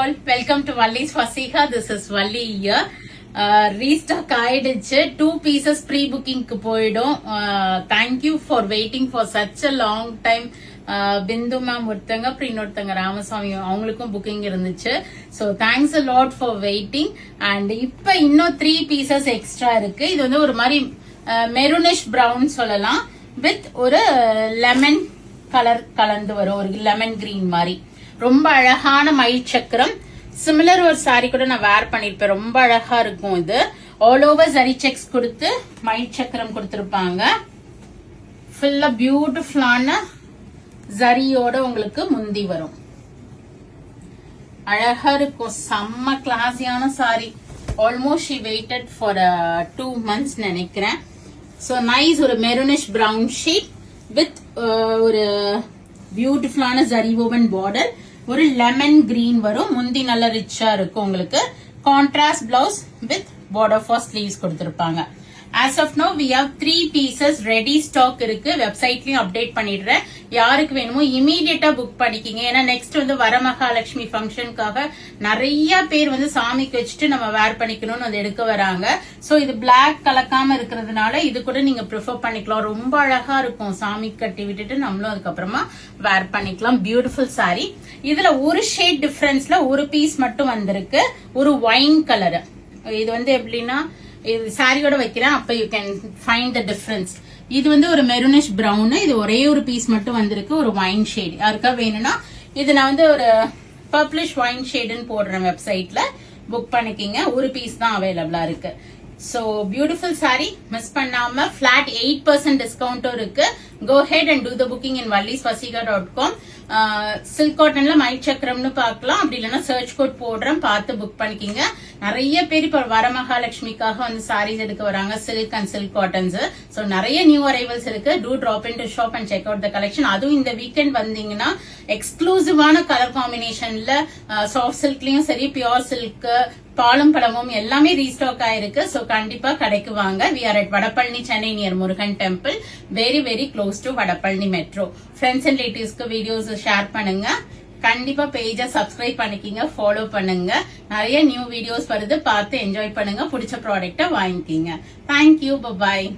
all, welcome to Valli's Fasiha. This is Valli here. Restock ஆயிடுச்சு 2 pieces pre-booking க்கு போய்டும். Thank you for waiting for such a long time. Bindu ma'am ஒருத்தங்க அப்புறம் இன்னொருத்தங்க ராமசாமி அவங்களுக்கும் booking இருந்துச்சு. So thanks a lot for waiting. And இப்ப இன்னும் 3 pieces எக்ஸ்ட்ரா இருக்கு. இது வந்து ஒரு மாதிரி மெரூனிஷ் பிரவுன் சொல்லலாம், வித் ஒரு லெமன் கலர் கலந்து வரும், ஒரு லெமன் கிரீன் மாதிரி. ரொம்ப அழகான மயில் சக்கரம். சிமிலர் ஒரு சாரி கூட நான் வேர் பண்ணிருப்பேன், ரொம்ப அழகா இருக்கும். இது ஆல் ஓவர் ஜரி செக்ஸ் கொடுத்து மயில் சக்கரம் கொடுத்திருப்பாங்க. ஃபுல்லா பியூட்டிஃபுல்லான ஜரியோட உங்களுக்கு முந்தி வரும், அழகா இருக்கும். செம்ம கிளாஸியான sari. Almost she waited for 2 months நினைக்கிறேன். ஸோ நைஸ், ஒரு மெரூனிஷ் பிரவுன் ஷீட் வித் ஒரு பியூட்டிஃபுல்லான ஜரி ஓவன் பார்டர், ஒரு லெமன் கிரீன் வரும். முந்தி நல்ல ரிச்சா இருக்கும் உங்களுக்கு. Contrast blouse with border for sleeves கொடுத்திருப்பாங்க. As of now we have 3 pieces ready stock இருக்கு. வெப்சைட்லயும் அப்டேட் பண்ணிடுறேன். யாருக்கு வேணுமோ இமீடியட்டா புக் பண்ணிக்கிங்க. ஏன்னா நெக்ஸ்ட் வந்து வரமகாலட்சுமி ஃபங்க்ஷனுக்காக நிறைய பேர் வந்து சாமிக்கு வச்சுட்டு நம்ம வேர் பண்ணிக்கணும்னு வந்து எடுக்க வராங்க. சோ இது பிளாக் கலக்காம இருக்கிறதுனால இது கூட நீங்க ப்ரிஃபர் பண்ணிக்கலாம். ரொம்ப அழகா இருக்கும். சாமி கட்டி விட்டுட்டு நம்மளும் அதுக்கப்புறமா வேர் பண்ணிக்கலாம். Beautiful sorry. இதுல ஒரு ஷேட் டிஃபரன்ஸ்ல ஒரு பீஸ் மட்டும் வந்திருக்கு, ஒரு ஒயின் கலர். இது வந்து எப்படின்னா இது சாரியோட வைக்கிறேன், அப்ப you can find the difference. இது வந்து ஒரு மெரூனிஷ் பிரவுன். இது ஒரே ஒரு பீஸ் மட்டும் வந்திருக்கு, ஒரு ஒயின் ஷேட். யாருக்கா வேணும்னா இது நான் வந்து ஒரு பர்பிளிஷ் ஒயின் ஷேடுன்னு போடுறேன். வெப்சைட்ல புக் பண்ணிக்கிங்க. ஒரு பீஸ் தான் அவைலபிளா இருக்கு. சோ பியூட்டிஃபுல் சாரி, மிஸ் பண்ணாம. பிளாட் 8% டிஸ்கவுண்டும் இருக்கு. Go ahead and do the booking in vallisfasiha.com. Silk காட்டன்ல மயில் சக்கரம்னு பார்க்கலாம், அப்படி இல்லைன்னா சர்ச் கோட் போடுறேன், பார்த்து புக் பண்ணிக்கிங்க. நிறைய பேர் இப்ப வரமகாலட்சுமிக்காக வந்து சாரீஸ் எடுக்க வராங்க, silk and silk cottons. So நிறைய நியூ அரைவல்ஸ் இருக்கு. Do drop in to shop and check out the collection. அதுவும் இந்த வீக்கெண்ட் வந்தீங்கன்னா எக்ஸ்க்ளூசிவான கலர் காம்பினேஷன்ல சாஃப்ட் சில்க்லயும் சரி, பியூர் சில்க், பாலும் பழமும் எல்லாமே ரீஸ்டாக் ஆயிருக்கு. சோ கண்டிப்பா கடைக்கு வாங்க. We are at Vadapalani, Chennai, near Murugan temple, very very close to Vadapalani metro. Friends and ரிலேட்டிவ்ஸ்க்கு வீடியோஸ் ஷேர் பண்ணுங்க. கண்டிப்பா பேஜை சப்ஸ்கிரைப் பண்ணிக்கிங்க, ஃபாலோ பண்ணுங்க. நிறைய நியூ வீடியோஸ் வருது, பார்த்து என்ஜாய் பண்ணுங்க. பிடிச்ச ப்ராடக்ட்டை வாங்கிக்கிங்க. தேங்க்யூ, பாய்.